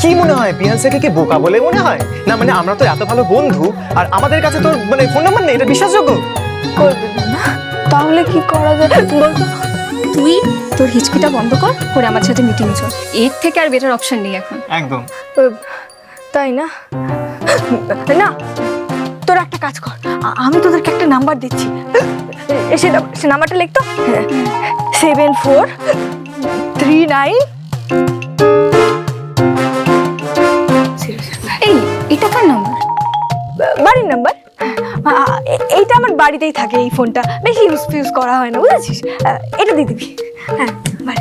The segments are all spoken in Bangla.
কি মনে হয় বিহানসাকে কি বোকা বলে মনে হয়? না মানে আমরা তো এত ভালো বন্ধু, আর আমাদের কাছে তোর মানে ফোন নাম্বার নেই, এটা বিশ্বাসযোগ্য? করবে না, তাহলে কি করা যায় বলতো? তুই তোর হিচকিটা বন্ধ কর, করে আমার সাথে মিটিং চল। এর থেকে আর বেটার অপশন নেই এখন। একদম। তাই না? না, তোরা একটা কাজ কর, আমি তোদেরকে একটা নাম্বার দিচ্ছি, সে নাম্বারটা লিখতো 7439। এই এটা কার নাম্বার? বাড়ির নাম্বার। এইটা আমার বাড়িতেই থাকে, এই ফোনটা বেশি ইউজ করা হয় না, বুঝেছিস? এটা দিয়ে দিবি। হ্যাঁ,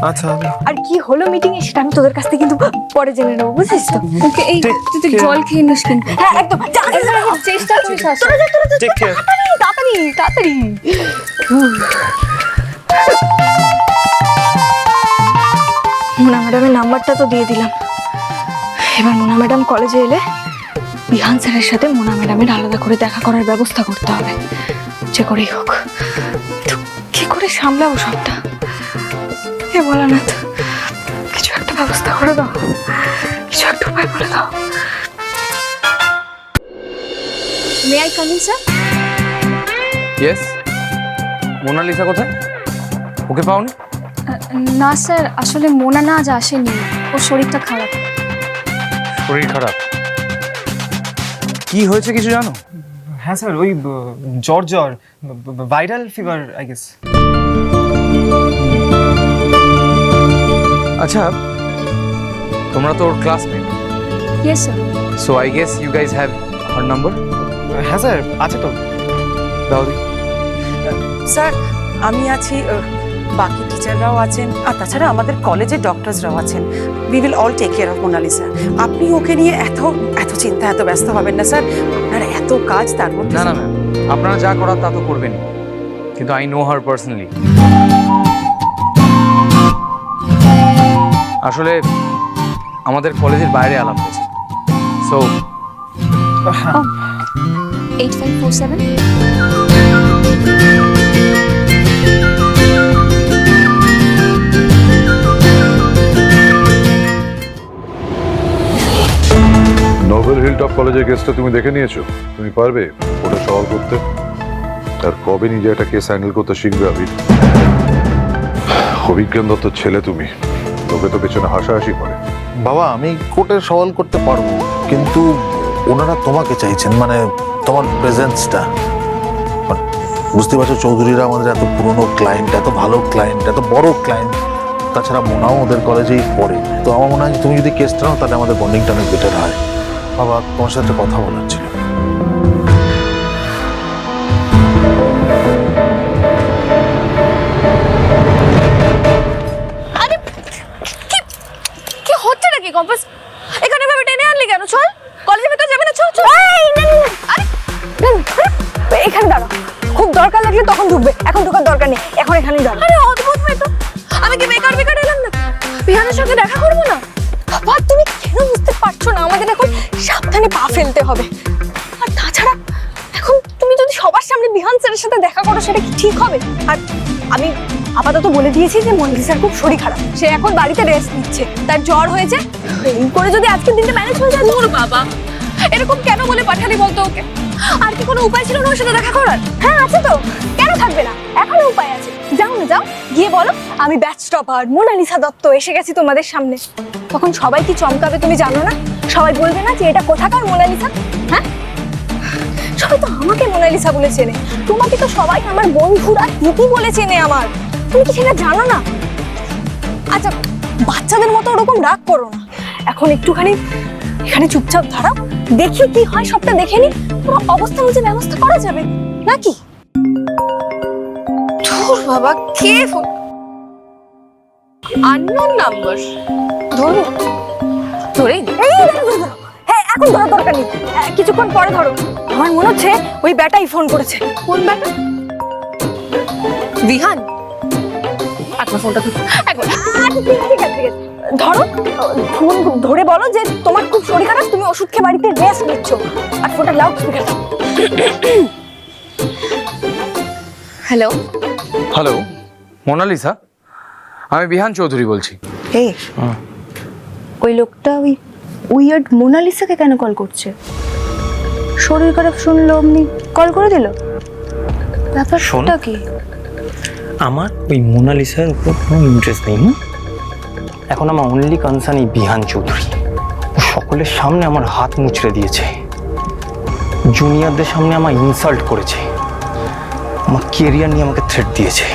আচ্ছা। আর কি হলো মিটিং এ সেটা আমি তোদের কাছ থেকে কিন্তু পরে জেনে নেবো, বুঝছিস তো? ওকে, এই তুই তো জল খেয়ে নিস কিন্তু। হ্যাঁ একদম, চেষ্টা করিস আসা। Take care. তাড়াতাড়ি তাড়াতাড়ি। মোনা ম্যাডামের নাম্বারটা তো দিয়ে দিলাম, এবার মোনা ম্যাডাম কলেজে এলে বিহান স্যারের সাথে মোনা ম্যাডামের আলাদা করে দেখা করার ব্যবস্থা করতে হবে, যে করেই হোক। তো কি করে সামলাবো সবটা? এ বলা না তো, কিছু একটা ব্যবস্থা করে দাও, কিছু একটা উপায় করে দাও। May I come in sir? Yes. Monalisa কোথায়? ওকে পাওনি? না স্যার, আসলে মোনা না আজ আসেনি, ওর শরীরটা খারাপ। শরীর খারাপ? কি হয়েছে কিছু জানো? হ্যাঁ স্যার, ওই জ্বর ভাইরাল ফিভার আই গেস। আচ্ছা, তোমরা তো ওর classmate, yes sir. So I guess you guys have her number. হ্যাঁ স্যার, আছে তো। দাও দি। স্যার আমি আছি, বাকি টিচাররাও আছেন, আর তাছাড়া আমাদের কলেজের ডক্টরসরাও আছেন। We will all take care of Monalisa. আপনি ওকে নিয়ে এত চিন্তা, এত ব্যস্ত হবেন না স্যার, আপনার এত কাজ, তার মধ্যে না না ম্যাম, আপনারা যা করার তা তো করবেন, কিন্তু আই নো হার পার্সোনালি। আসলে আমাদের কলেজের বাইরে আলাপ হয়েছে, সো 8547। নোবেল হিলটপ কলেজের কেসটা তুমি দেখে নিয়েছো? তুমি পারবে ওটা সলভ করতে? আর কবে নিজে একটা কেস হ্যান্ডেল করতে শিখবে? আবির, অভিজ্ঞান দত্তর ছেলে তুমি, লোকে তো পেছনে হাসাহাসি করে। বাবা, আমি কোর্টে সওয়াল করতে পারবো, কিন্তু ওনারা তোমাকে চাইছেন, মানে তোমার প্রেজেন্সটা। বুঝতে পারছো, চৌধুরীরা আমাদের এত পুরনো ক্লায়েন্ট, এত ভালো ক্লায়েন্ট, এত বড় ক্লায়েন্ট, তাছাড়া মোনাও ওদের কলেজেই পড়ে। তো আমার মনে হয় তুমি যদি কেসটা নাও তাহলে আমাদের বন্ডিংটা অনেক বেটার হয়। বাবা, তোমার সাথে কথা বলার ছিল। কি হচ্ছে নাকি কম্পাস? এখানে ভাবে টেনে আনলি কেন? চল, কলেজের ভিতর যাবে না, চল চল। এখানে দাঁড়া, খুব দরকার লাগলে তখন ঢুকবে, এখন ঢোকার দরকার নেই, এখন এখানেই দাঁড়া। আরে অদ্ভুত মেয়ে তো, আমি কি বেকার এলাম না? বিহানের সঙ্গে দেখা করবো না? বাবা, তুমি কেন বুঝতে পারছো না? আমাদের এখন সাবধানে পা ফেলতে হবে। আর তাছাড়া এখন তুমি যদি সবার সামনে বিহান স্যারের সাথে দেখা করো, সেটা কি ঠিক হবে? আর আমি আপাতত বলে দিয়েছি যে মোনালিসার খুব শরীর খারাপ, সে এখন বাড়িতে রেস্ট নিচ্ছে, তার জ্বর হয়েছে। এই করে যদি আজকের দিনটা ম্যানেজ হয়ে যায়। তোর বাবা এরকম কেন বলে পাঠালি বলতো ওকে? আর কি কোনো উপায় ছিল না ওর সাথে দেখা করার? হ্যাঁ আছে তো, কেন থাকবে না? এখনো উপায় আছে, যাও না, যাও গিয়ে বলো আমি ব্যাচ টপার মোনালিসা দত্ত এসে গেছি তোমাদের সামনে। তখন সবাই কি চমকাবে তুমি জানো না? সবাই বলবে না যে এটা কোথাকার মোনালিসা? হ্যাঁ, সবাই তো আমাকে মোনালিসা বলে চেনে, তোমাকে তো সবাই আমার বন্ধুরা দিদি বলে চেনে আমার। তুমি কি সেটা জানো না? আচ্ছা, বাচ্চাদের মতো ওরকম রাগ করো না, এখন একটুখানি এখানে চুপচাপ দাঁড়াও, দেখি কি হয়, সবটা দেখে নি, পুরো অবস্থা বুঝে ব্যবস্থা করা যাবে নাকি? ধুর বাবা, কে ফোন? Unknown number. ধরো, ধরেই নি। হ্যাঁ, এখন ধরার দরকার নেই, কিছুক্ষণ পরে ধরো। আমার মনে হচ্ছে ওই ব্যাটাই ফোন করেছে। কোন ব্যাটা? বিহান। একবার ফোনটা ধরো, একবার। ঠিক আছে, ধরো, ফোন ধরে বলো যে তোমার খুব শরীর খারাপ, তুমি ওষুধ খেয়ে বাড়িতে রেস্ট নিচ্ছ, আর ফোনটা লাউড স্পিকার দাও। হ্যালো হ্যালো, মোনালিসা, আমি বিহান চৌধুরী বলছি। ওই লোকটা ওই উইয়ার্ড মোনালিসাকে কেন কল করছে? শরীর খারাপ শুনলো অমনি কল করে দিল? ব্যাপারটা কি? আমার ওই মোনালিসার উপর কোনো ইন্টারেস্ট নেই। এখন আমার অনলি কনসার্ন এই বিহান চৌধুরী। ও সকলের সামনে আমার হাত মুচড়ে দিয়েছে, জুনিয়রদের সামনে আমার ইনসাল্ট করেছে, আমার কেরিয়ার নিয়ে আমাকে থ্রেট দিয়েছে।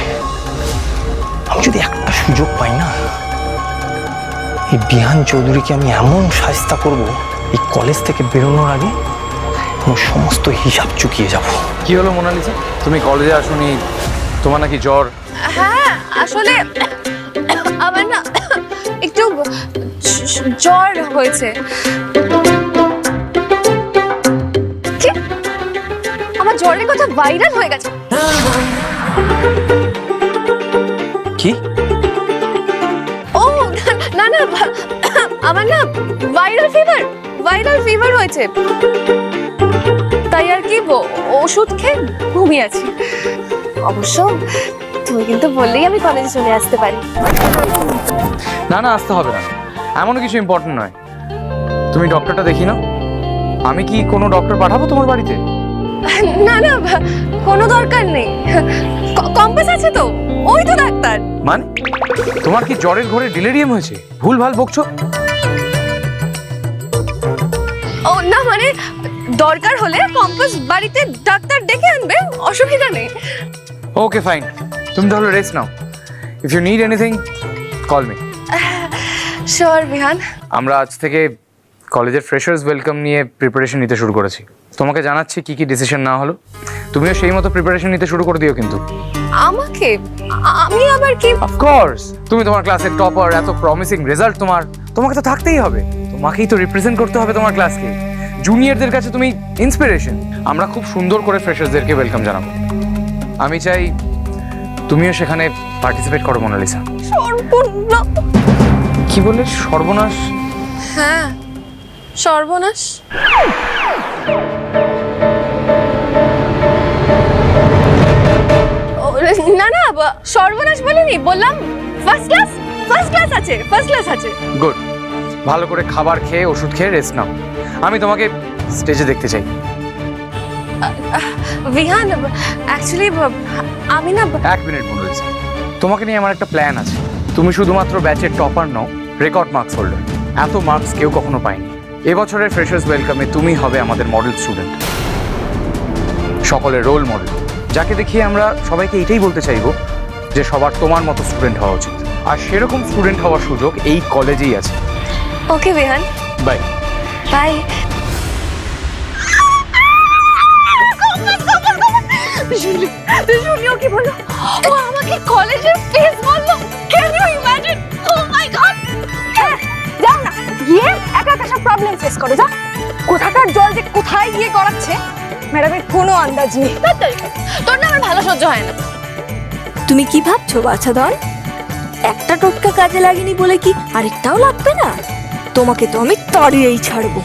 আমি যদি একটা সুযোগ পাই না, এই বিহান চৌধুরীকে আমি এমন শায়েস্তা করব, এই কলেজ থেকে বেরোনোর আগে আমার সমস্ত হিসাব চুকিয়ে যাব। কি হলো মোনালিসা, তুমি কলেজে আসোনি? তোমার নাকি জ্বর? হ্যাঁ আসলে আমার না একটু জ্বর হয়েছে। কি? আমার জ্বরের কথা ভাইরাল হয়ে গেছে? কি? ও না না, আমার না ভাইরাল ফিভার হয়েছে, তাই আর কি ওষুধ খেয়ে ঘুমিয়ে আছি। অবশ্য তুমি কিন্তু বললেই আমি কলেজে চলে আসতে পারি। না না, আসতে হবে না, এমন কিছু ইম্পর্টেন্ট নয়। তুমি ডক্টরটা দেখি না, আমি কি কোনো ডক্টর পাঠাবো তোমার বাড়িতে? না না, কোনো দরকার নেই, কম্পাস আছে তো, ওই তো ডাক্তার। মানে তোমার কি জ্বরের ঘরে ডিলেরিয়াম হয়েছে? ভুল ভাল বকছো। ও না মানে দরকার হলে কম্পাস বাড়িতে ডাক্তার ডেকে আনবে, অসুবিধা নেই। ওকে ফাইন, তুমি তাহলে রেস্ট নাও। If you need anything call me. Sure Bihan. আমরা আজ থেকে কলেজের ফ্রেশার্স ওয়েলকাম নিয়ে প্রিপারেশন নিতে শুরু করেছি। তোমাকে জানাচ্ছি কি কি ডিসিশন না হলো, তুমিও সেই মতো প্রিপারেশন নিতে শুরু করে দিও কিন্তু। আমাকে? আমি আবার কি? অফকোর্স, তুমি তোমার ক্লাসের টপার, এত প্রমিসিং রেজাল্ট তোমার, তোমাকে তো থাকতেই হবে, তোমাকেই তো রিপ্রেজেন্ট করতে হবে তোমার ক্লাসকে। জুনিয়রদের কাছে তুমি ইন্সপিরেশন। আমরা খুব সুন্দর করে ফ্রেশার্সদেরকে ওয়েলকাম জানাবো। আমি চাই তুমিও সেখানে পার্টিসিপেট করো মোনালিসা। সর্বনাশ। কি বললে? সর্বনাশ? হ্যাঁ সর্বনাশ। না না, সর্বনাশ বলিনি, বললাম ফার্স্ট ক্লাস আছে। গুড, ভালো করে খাবার খেয়ে ওষুধ খেয়ে রেস্ট নাও। আমি তোমাকে স্টেজে দেখতে চাই। বিহান অ্যাকচুয়ালি আমি না, এক মিনিট মোনালিসা, তোমাকে নিয়ে আমার একটা প্ল্যান আছে। তুমি শুধুমাত্র ব্যাচের টপার নও, রেকর্ড মার্কস হোল্ডার। এত মার্কস কেউ কখনো পায়নি। এবছরের ফ্রেশার্স ওয়েলকামে তুমি হবে আমাদের মডেল স্টুডেন্ট, সকলের রোল মডেল, যাকে দেখিয়ে আমরা সবাইকে এটাই বলতে চাইবো যে সবার তোমার মতো স্টুডেন্ট হওয়া উচিত। আর সেরকম স্টুডেন্ট হওয়ার সুযোগ এই কলেজেই আছে। ওকে বিহান, বাই বাই। শুনিও কি বললো? ও আমাকে কলেজের ফেস বললো। Can you imagine? Oh my god. যাও না, গিয়ে একা একা সব প্রবলেম ফেস করো। যা, কোথাকার জল যে কোথায় গিয়ে গড়াচ্ছে ম্যাডামের কোনো আন্দাজ নেই। তোর না আমার ভালো সহ্য হয় না। তুমি কি ভাবছো বাছাধন? একটা টোটকা কাজে লাগেনি বলে কি আরেকটাও লাগবে না? তোমাকে তো আমি তাড়িয়েই ছাড়বো।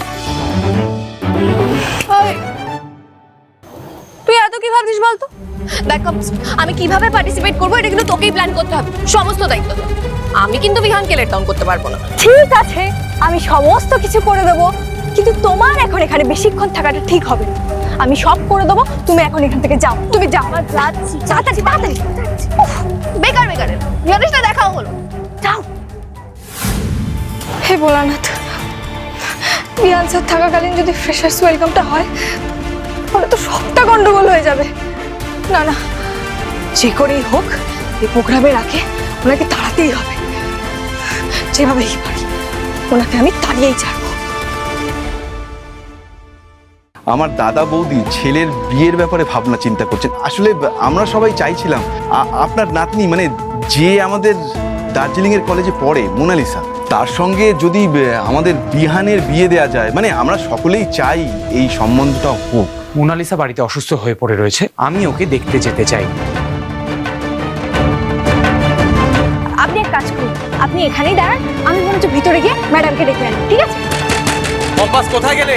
তুই এত কি ভাবছিস বলতো? দেখ আমি কিভাবে পার্টিসিপেট করবো এটা কিন্তু তোকেই প্ল্যান করতে হবে, সমস্ত দায়িত্ব তোর। আমি কিন্তু বিহানকে লেট ডাউন করতে পারবো না। ঠিক আছে, আমি সমস্ত কিছু করে দেবো, কিন্তু তোমার এখন এখানে বেশিক্ষণ থাকাটা ঠিক হবে না। আমি সব করে দেবো, তুমি এখন এখান থেকে যাও। তুমি যাও। যাচ্ছি, তাড়াতাড়ি। বেকার জানিস না, দেখাও হলো। যাও। হে ভোলানাথ, বিহান স্যার থাকাকালীন যদি ফ্রেশার্স ওয়েলকামটা হয় তাহলে তো সবটা গন্ডগোল হয়ে যাবে। না না, যে করেই হোক এই প্রোগ্রামের আগে ওনাকে তাড়াতেই হবে, যেভাবেই পারি ওনাকে আমি তাড়িয়েই ছাড়বো। আমার দাদা বৌদি ছেলের বিয়ের ব্যাপারে ভাবনা চিন্তা করছেন। আসলে আমরা সবাই চাইছিলাম আপনার নাতনি মানে যে আমাদের দার্জিলিংয়ের কলেজে পড়ে মোনালিসা, তার সঙ্গে যদি আমাদের বিহানের বিয়ে দেওয়া যায়, মানে আমরা সকলেই চাই এই সম্বন্ধটা হোক। মোনালিসা বাড়িতে অসুস্থ হয়ে পড়ে রয়েছে, আমি ওকে দেখতে যেতে চাই। আপনি এক কাজ করুন, আপনি এখানেই দাঁড়ান, আমি মনে হচ্ছে ভিতরে গিয়ে ম্যাডামকে ডেকে আনি, ঠিক আছে? কম্পাস কোথায় গেলে?